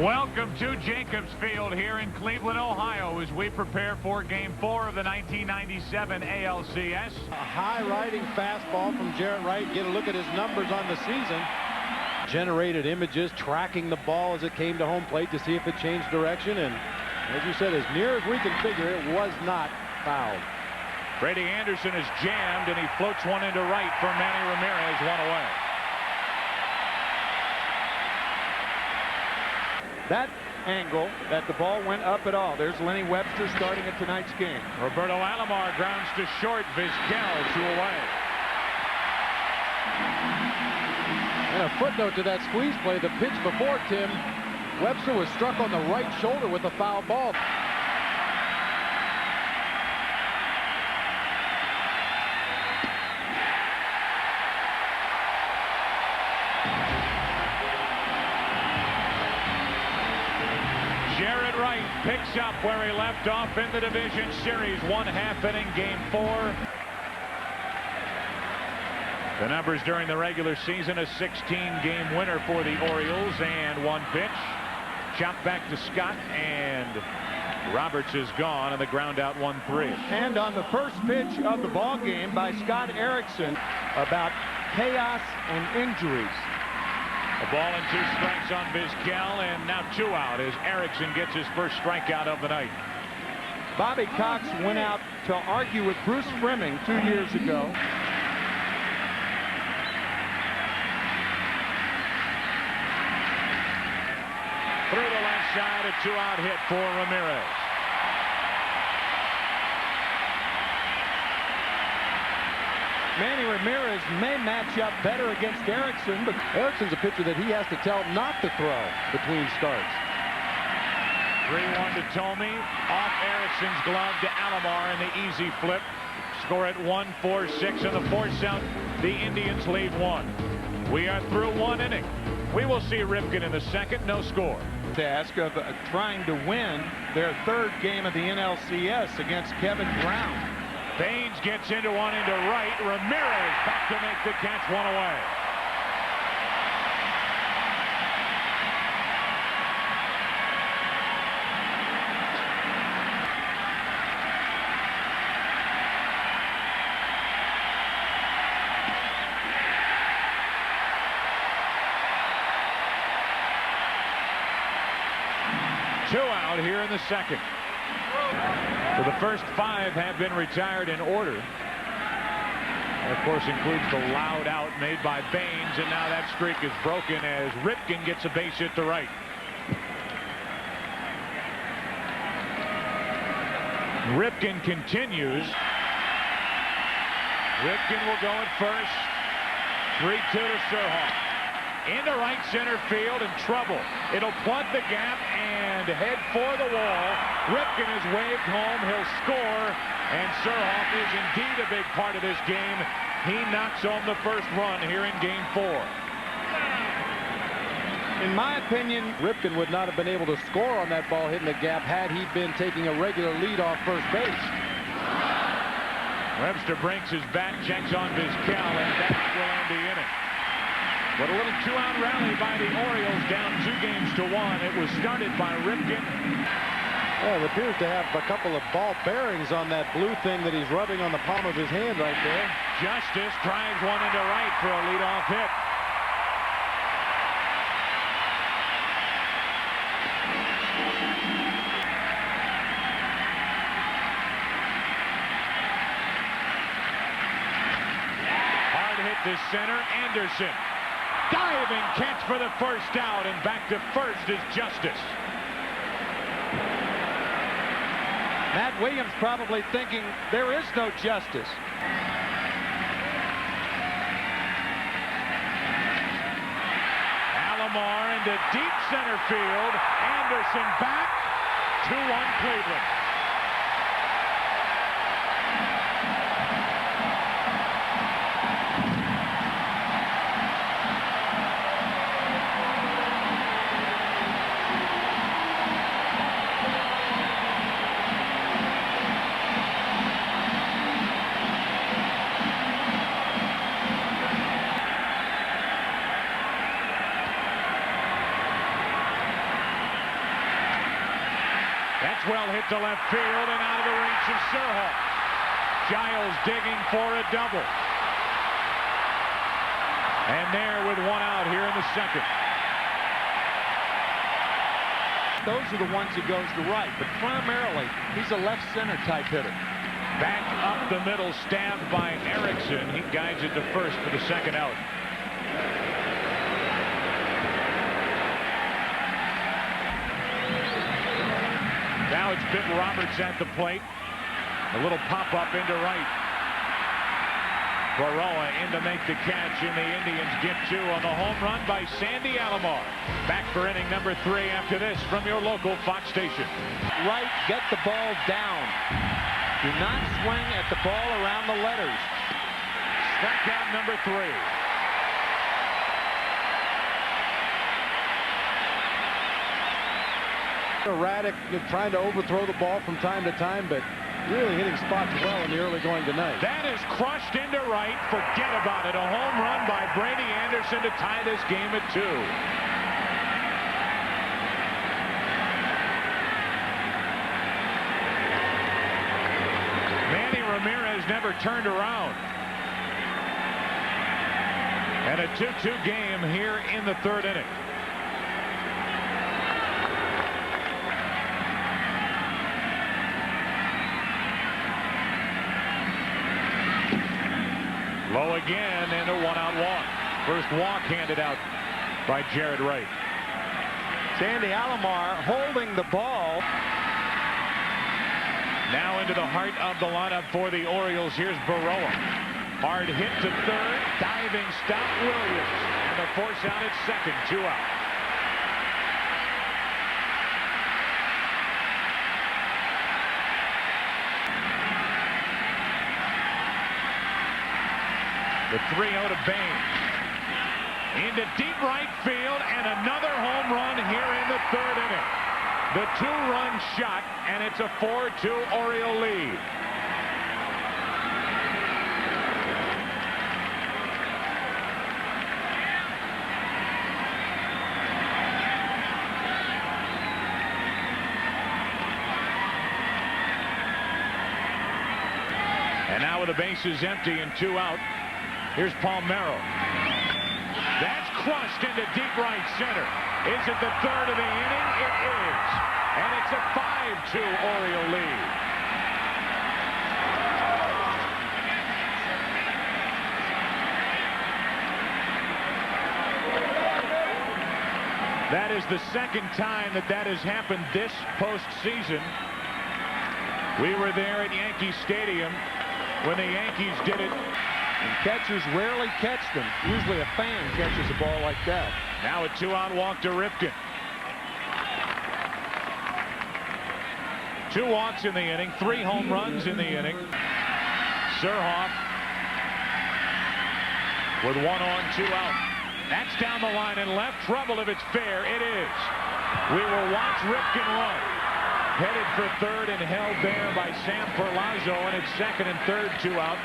Welcome to Jacobs Field here in Cleveland, Ohio, as we prepare for Game 4 of the 1997 ALCS. A high-riding fastball from Jaret Wright. Get a look at his numbers on the season. Generated images tracking the ball as it came to home plate to see if it changed direction. And as you said, as near as we can figure, it was not fouled. Brady Anderson is jammed, and he floats one into right for Manny Ramirez, one away. That angle that the ball went up at all. There's Lenny Webster starting at tonight's game. Roberto Alomar grounds to short. Vizquel, two away. And a footnote to that squeeze play, the pitch before Tim, Webster was struck on the right shoulder with a foul ball. Jaret Wright picks up where he left off in the division series. 1/2 inning, Game 4. The numbers during the regular season: a 16-game winner for the Orioles, and one pitch. Chopped back to Scott, and Roberts is gone, and the ground out 1-3. And on the first pitch of the ball game by Scott Erickson about chaos and injuries. A ball and 2 strikes on Vizquel, and now 2 out as Erickson gets his first strikeout of the night. Bobby Cox went out to argue with Bruce Fleming 2 years ago. Through the left side, a 2-out hit for Ramirez. Manny Ramirez may match up better against Erickson, but Erickson's a pitcher that he has to tell not to throw between starts. 3-1 to Tomey. Off Erickson's glove to Alomar, and the easy flip. Score at 1-4-6 in the 4th out. The Indians lead 1. We are through 1 inning. We will see Ripken in the 2nd. No score. Task of trying to win their 3rd game of the NLCS against Kevin Brown. Baines gets into one into right. Ramirez back to make the catch, 1 away. Two out here in the 2nd. So the first 5 have been retired in order. That, of course, includes the loud out made by Baines, and now that streak is broken as Ripken gets a base hit to right. Ripken continues. Ripken will go at first. 3-2 to Surhoff. Into right center field, in trouble. It'll plug the gap and head for the wall. Ripken is waved home. He'll score, and Surhoff is indeed a big part of this game. He knocks home the first run here in Game 4. In my opinion, Ripken would not have been able to score on that ball hitting the gap had he been taking a regular lead off first base. Webster breaks his back, checks on Vizquel, and that will end the inning. But a little 2-out rally by the Orioles, down 2-1. It was started by Ripken. Well, it appears to have a couple of ball bearings on that blue thing that he's rubbing on the palm of his hand right there. Justice drives one into right for a leadoff hit. Hard hit to center. Anderson. Diving catch for the first out, and back to first is Justice. Matt Williams probably thinking there is no justice. Alomar into deep center field. Anderson back. 2-1 Cleveland. That's well hit to left field and out of the reach of Surhoff. Giles digging for a double. And there with one out here in the second. Those are the ones he goes to right, but primarily he's a left center type hitter. Back up the middle, stabbed by Erickson. He guides it to first for the second out. Now it's Bitt Roberts at the plate. A little pop-up into right. Baroa in to make the catch, and the Indians get two on the home run by Sandy Alomar. Back for inning number 3 after this from your local Fox station. Right, get the ball down. Do not swing at the ball around the letters. Strikeout number 3. Erratic, trying to overthrow the ball from time to time, but really hitting spots well in the early going tonight. That is crushed into right. Forget about it. A home run by Brady Anderson to tie this game at 2. Manny Ramirez never turned around. And a 2-2 game here in the 3rd inning. Low again and a 1-out walk. First walk handed out by Jaret Wright. Sandy Alomar holding the ball. Now into the heart of the lineup for the Orioles. Here's Baroa. Hard hit to third. Diving stop Williams. And the force out at second. 2 out. The 3-0 to Baines. Into deep right field, and another home run here in the 3rd inning. The 2-run shot, and it's a 4-2 Oriole lead. And now with the bases empty and 2 out, here's Palmeiro. That's crushed into deep right center. Is it the 3rd of the inning? It is. And it's a 5-2 Oriole lead. That is the second time that has happened this postseason. We were there at Yankee Stadium when the Yankees did it. And catchers rarely catch them. Usually a fan catches a ball like that. Now a 2-out walk to Ripken. 2 walks in the inning, 3 home runs in the inning. Surhoff with 1 on, 2 out. That's down the line and left. Trouble if it's fair. It is. We will watch Ripken run. Headed for third and held there by Sam Perlazzo, and it's second and third, 2 out.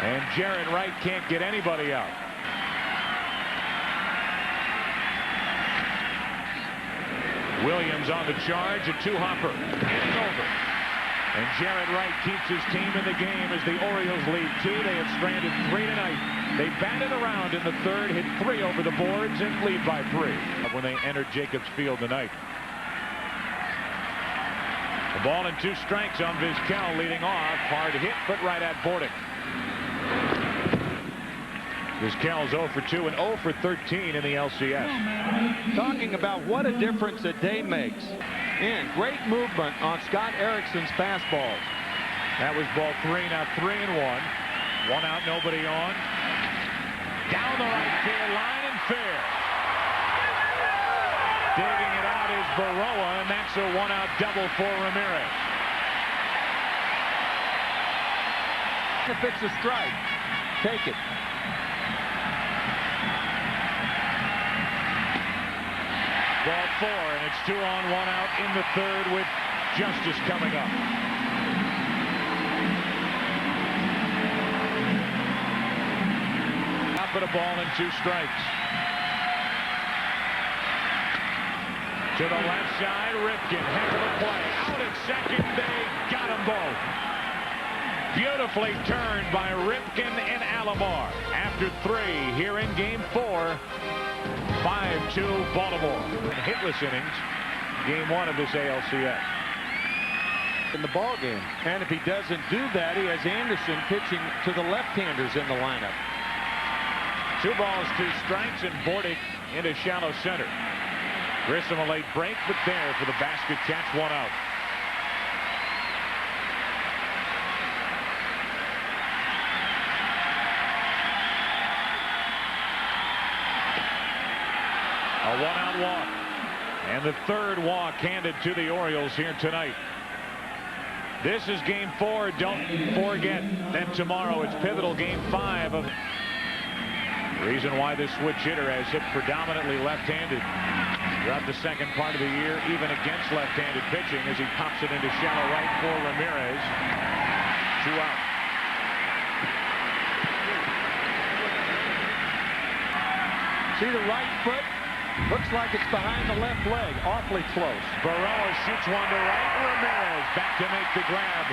And Jaret Wright can't get anybody out. Williams on the charge, a 2-hopper. It's over. And Jaret Wright keeps his team in the game as the Orioles lead 2. They have stranded 3 tonight. They batted around in the 3rd, hit 3 over the boards, and lead by 3 when they entered Jacobs Field tonight. The ball and 2 strikes on Vizquel leading off. Hard hit, but right at Bordick. Vizquel's 0 for 2 and 0 for 13 in the LCS. Talking about what a difference a day makes. And great movement on Scott Erickson's fastballs. That was ball 3, now 3 and 1. 1 out, nobody on. Down the right field line and fair. Digging it out is Baroa, and that's a 1-out double for Ramirez. If it's a strike, take it. Ball 4, and it's 2 on, 1 out in the 3rd with Justice coming up. Top of the ball and 2 strikes. To the left side, Ripken, heck of a play. Out at second, they got them both. Beautifully turned by Ripken and Alomar. After 3 here in Game 4, 5-2 Baltimore. Hitless innings, Game 1 of this ALCS. In the ball game. And if he doesn't do that, he has Anderson pitching to the left-handers in the lineup. 2 balls, 2 strikes, and Bordick into shallow center. Grissom a late break, but there for the basket catch, 1 out. A 1-out walk. And the 3rd walk handed to the Orioles here tonight. This is Game 4. Don't forget that tomorrow it's pivotal Game 5 of. Reason why this switch hitter has hit predominantly left-handed throughout the second part of the year, even against left-handed pitching, as he pops it into shallow right for Ramirez. 2 out. See the right foot? Looks like it's behind the left leg. Awfully close. Barroa shoots one to right. Ramirez back to make the grab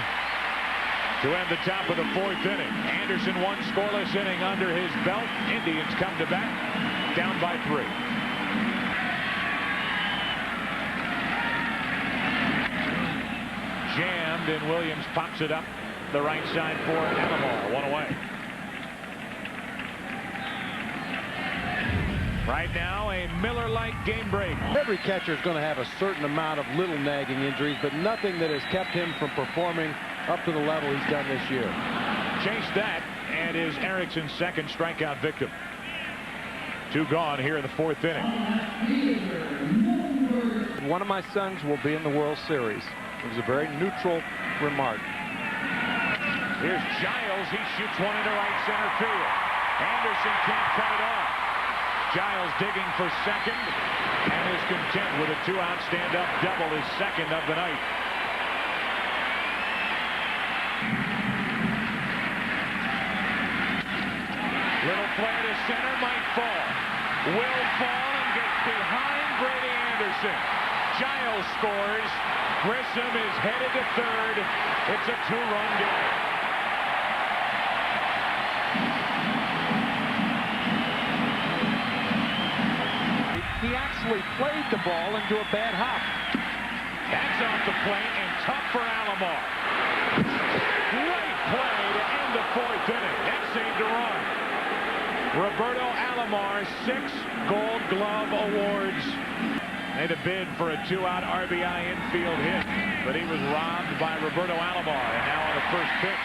to end the top of the 4th inning. Anderson 1 scoreless inning under his belt. Indians come to bat, down by 3. Jammed, and Williams pops it up the right side for Alomar. 1 away. Right now, a Miller-like game break. Every catcher is going to have a certain amount of little nagging injuries, but nothing that has kept him from performing up to the level he's done this year. Chase that, and is Erickson's 2nd strikeout victim. 2 gone here in the 4th inning. One of my sons will be in the World Series. It was a very neutral remark. Here's Giles. He shoots one into right center field. Anderson can't cut it off. Giles digging for second and is content with a 2-out stand-up double, his 2nd of the night. Little flare to center, might fall. Will fall and gets behind Brady Anderson. Giles scores. Grissom is headed to 3rd. It's a 2-run game. He actually played the ball into a bad hop. That's off the plate and tough for Alomar. Great play to end the 4th inning. That saved a run. Roberto Alomar, 6 Gold Glove awards. Made a bid for a 2-out RBI infield hit, but he was robbed by Roberto Alomar. And now on the first pitch,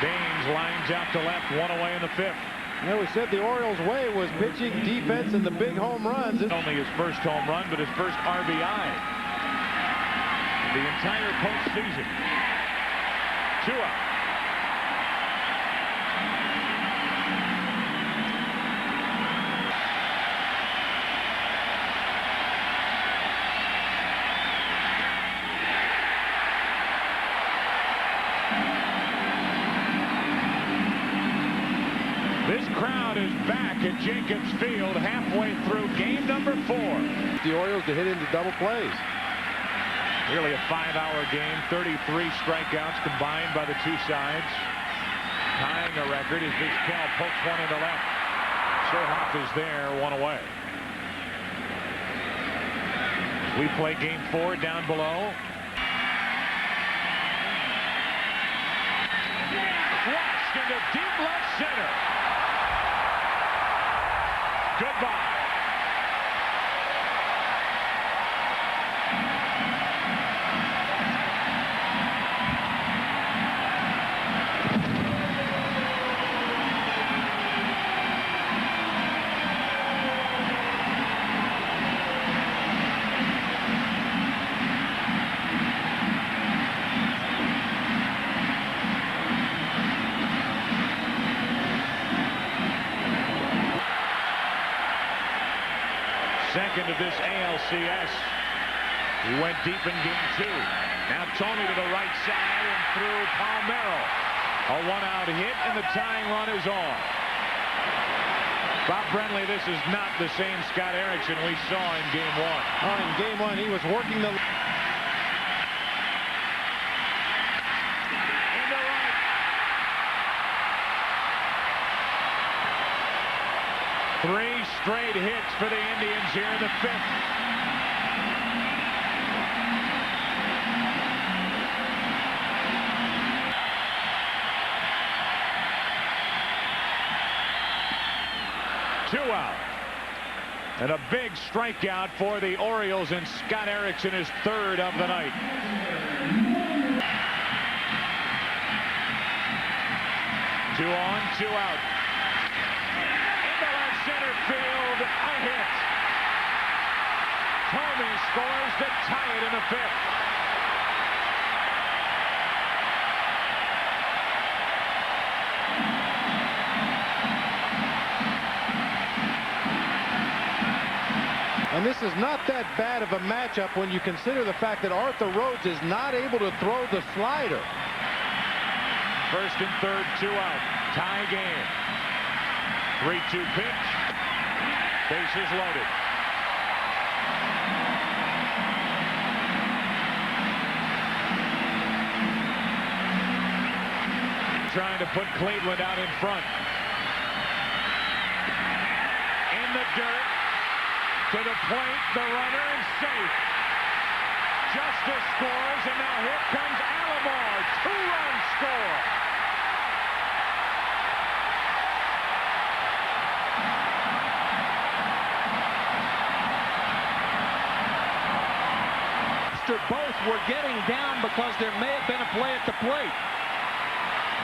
Baines lines out to left, 1 away in the 5th. Yeah, we said the Orioles' way was pitching, defense, and the big home runs. Only his first home run, but his first RBI the entire postseason. 2 out. This crowd is back at Jacobs Field halfway through game number 4. The Orioles to hit into double plays. Nearly a 5-hour game, 33 strikeouts combined by the 2 sides. Tying a record as Vizquel pokes one into left. Surhoff is there, 1 away. We play game 4 down below. Crushed into deep left center. Goodbye. Second of this ALCS. He went deep in game 2. Now Tony to the right side and through Palmeiro. A 1-out hit and the tying run is on. Bob Brenly, this is not the same Scott Erickson we saw in Game 1. Oh, in Game 1, he was working the... Into right. Three straight hits for the Indians here in the 5th. Two out. And a big strikeout for the Orioles, and Scott Erickson is 3rd of the night. Two on, two out. Into left center field, a hit. Tomey scores to tie it in the 5th. And this is not that bad of a matchup when you consider the fact that Arthur Rhodes is not able to throw the slider. 1st and 3rd, 2 out. Tie game. 3-2 pitch. Bases loaded. Trying to put Cleveland out in front. In the dirt. To the plate, the runner is safe. Justice scores, and now here comes Alomar. 2-run score. Both were getting down because there may have been a play at the plate.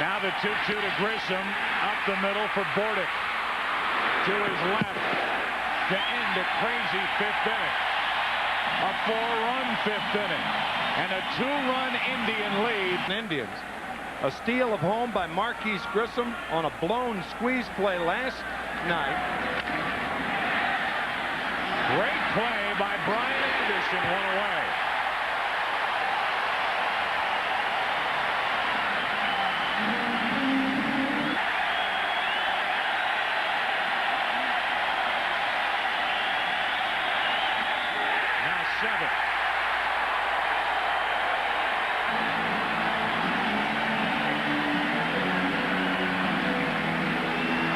Now the 2-2 to Grissom. Up the middle for Bordick. To his left. To end a crazy 5th inning. A 4-run 5th inning. And a 2-run Indian lead. Indians. A steal of home by Marquise Grissom on a blown squeeze play last night. Great play by Brian Anderson. One away.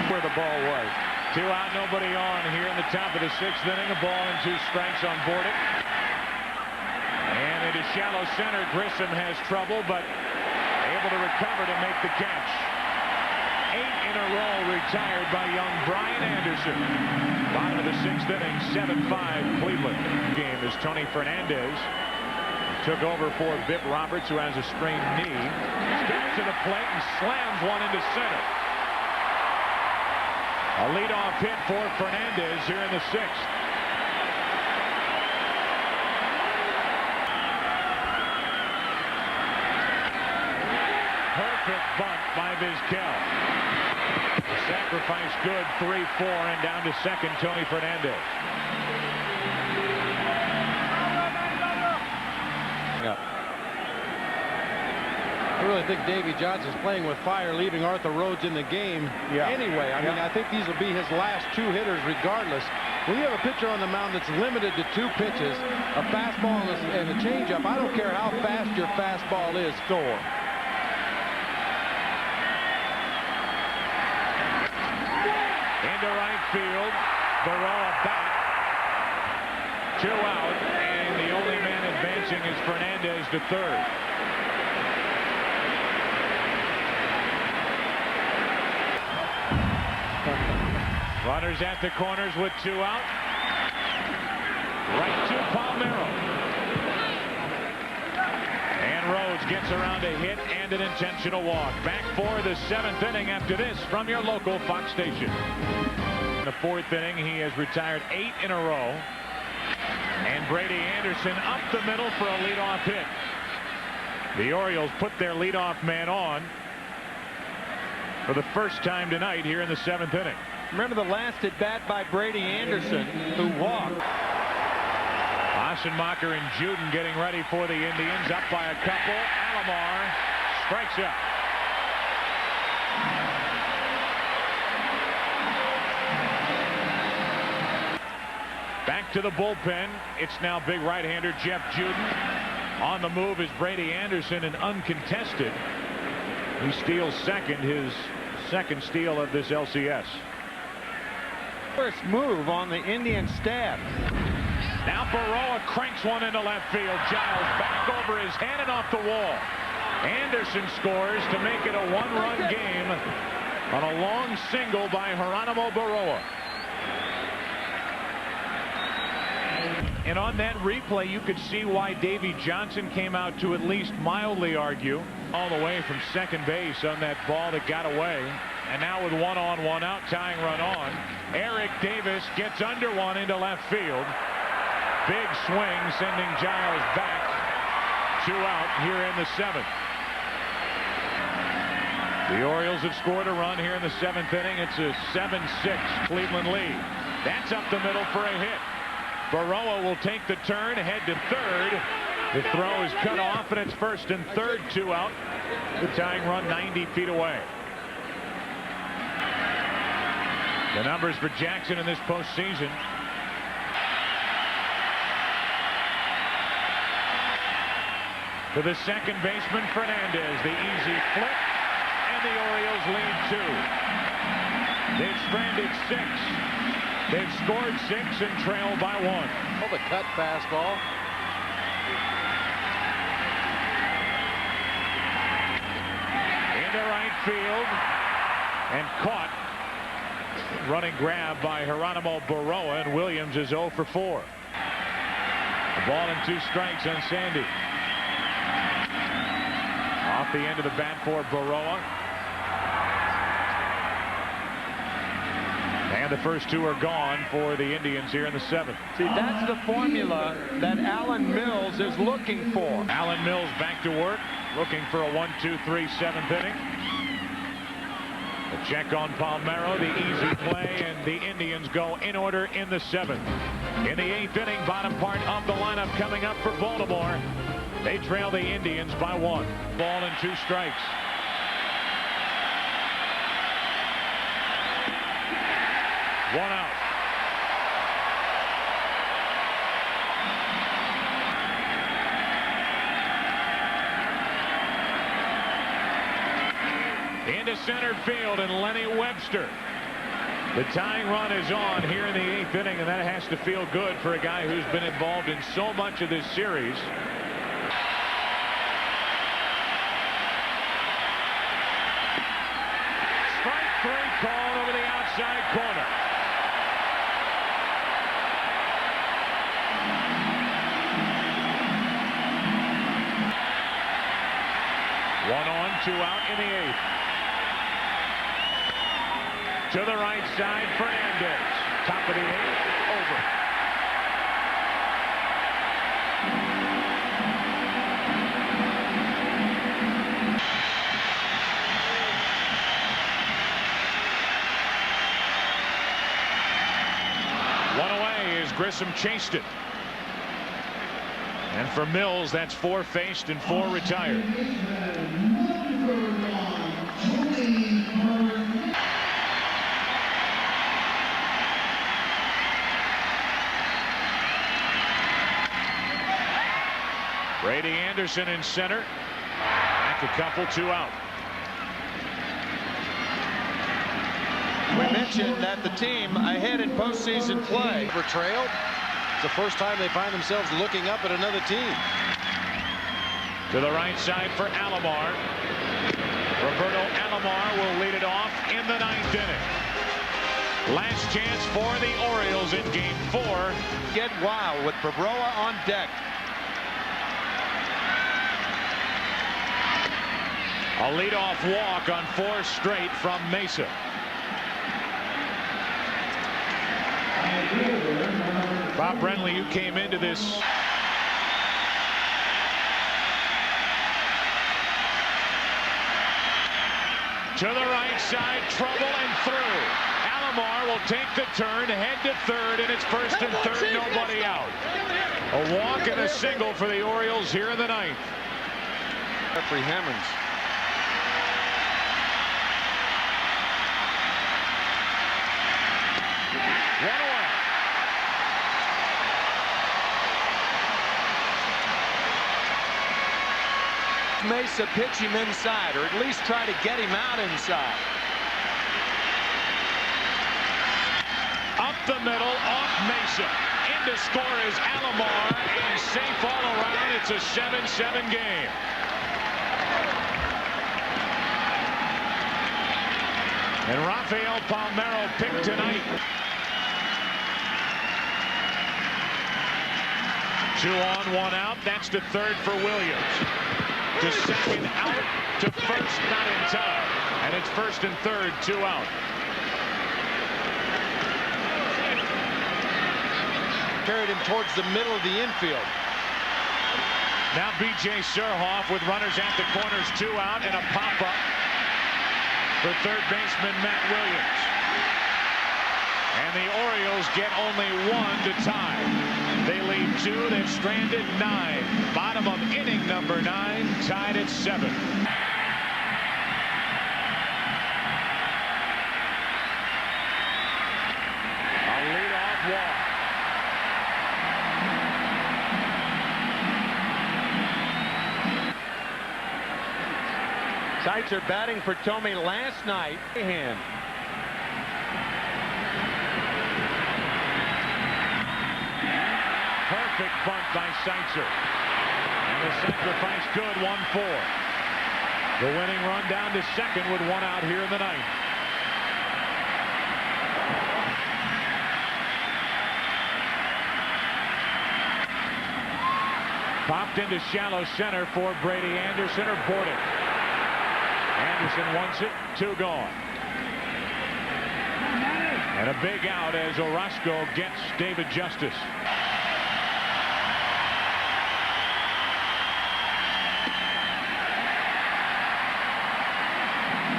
Where the ball was. 2 out, nobody on here in the top of the 6th inning. A ball and 2 strikes on Bordick. And into shallow center. Grissom has trouble, but able to recover to make the catch. 8 in a row retired by young Brian Anderson. Bottom of the 6th inning, 7-5 Cleveland. Game is Tony Fernandez. Took over for Vip Roberts, who has a strained knee. Steps to the plate and slams one into center. A leadoff hit for Fernandez here in the 6th. Perfect bunt by Vizquel. Sacrifice good, 3-4, and down to 2nd, Tony Fernandez. I really think Davy Johnson's playing with fire, leaving Arthur Rhodes in the game anyway. I mean, I think these will be his last 2 hitters regardless. When you have a pitcher on the mound that's limited to 2 pitches, a fastball and a changeup, I don't care how fast your fastball is, score. Into right field. Barroa back. 2 out, and the only man advancing is Fernandez to 3rd. Runners at the corners with 2 out. Right to Palmeiro. And Rhodes gets around a hit and an intentional walk. Back for the 7th inning after this from your local Fox station. In the 4th inning, he has retired 8 in a row. And Brady Anderson up the middle for a leadoff hit. The Orioles put their leadoff man on for the first time tonight here in the 7th inning. Remember the last at bat by Brady Anderson, who walked. Assenmacher and Juden getting ready for the Indians. Up by a couple. Alomar strikes out. to the bullpen. It's now big right-hander Jeff Juden. On the move is Brady Anderson, and uncontested. He steals second, his second steal of this LCS. First move on the Indian staff. Now Baroa cranks one into left field. Giles back over his head and off the wall. Anderson scores to make it a one-run game on a long single by Geronimo Baroa. And on that replay, you could see why Davy Johnson came out to at least mildly argue all the way from second base on that ball that got away. And now with one on, one out, tying run on, Eric Davis gets under one into left field. Big swing, sending Giles back. 2 out here in the 7th. The Orioles have scored a run here in the 7th inning. It's a 7-6 Cleveland lead. That's up the middle for a hit. Baroa will take the turn, head to third. The throw is cut off, and it's first and third, 2 out. The tying run 90 feet away. The numbers for Jackson in this postseason. To the second baseman, Fernandez. The easy flip, and the Orioles lead 2. They've stranded 6. They've scored 6 and trail by 1. Oh, the cut fastball. Into right field, and caught. Running grab by Geronimo Baroa, and Williams is 0 for 4. The ball and 2 strikes on Sandy. Off the end of the bat for Baroa. And the first 2 are gone for the Indians here in the 7th. See, that's the formula that Alan Mills is looking for. Alan Mills back to work, looking for a 1-2-3 7th inning. A check on Palmeiro, the easy play, and the Indians go in order in the 7th. In the 8th inning, bottom part of the lineup coming up for Baltimore. They trail the Indians by 1. Ball and 2 strikes. One out. Into center field, and Lenny Webster. The tying run is on here in the 8th inning, and that has to feel good for a guy who's been involved in so much of this series. Strike 3 called over the outside corner. One on, 2 out in the 8th. To the right side, Fernandez. Top of the 8th, over. One away as Grissom chased it. And for Mills, that's 4 faced and 4 retired. Brady Anderson in center. Back a couple, 2 out. We mentioned that the team ahead in postseason play. For trail. It's the first time they find themselves looking up at another team. To the right side for Alomar. Roberto Alomar will lead it off in the 9th inning. Last chance for the Orioles in Game 4. Get wild with Baroa on deck. A leadoff walk on 4 straight from Mesa. Bob Brenly, you came into this. To the right side, trouble and through. Alomar will take the turn, head to third, and it's first and third, nobody out. A walk and a single for the Orioles here in the 9th. Jeffrey Hammonds. One away. Mesa pitch him inside, or at least try to get him out inside. Up the middle, off Mesa. In to score is Alomar, and safe all around. It's a 7-7 game. And Rafael Palmeiro picked tonight. 2 on, 1 out. That's to third for Williams. To second, out. To first, not in time. And it's first and third, 2 out. Carried him towards the middle of the infield. Now B.J. Surhoff with runners at the corners, 2 out, and a pop-up for third baseman Matt Williams. And the Orioles get only 1 to tie. They lead 2. They've stranded 9. Bottom of inning number 9, tied at 7. A leadoff walk. Seitzer batting for Tommy last night. Hand. Perfect bunt by Seitzer. And the sacrifice good, 1-4. The winning run down to second with 1 out here in the ninth. Popped into shallow center for Brady Anderson or Bordick. Anderson wants it, 2 gone. And a big out as Orozco gets David Justice.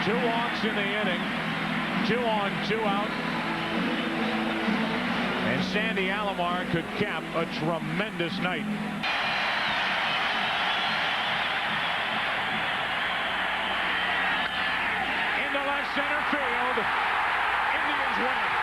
Two walks in the inning. 2 on, 2 out. And Sandy Alomar could cap a tremendous night. Into left center field. Indians win.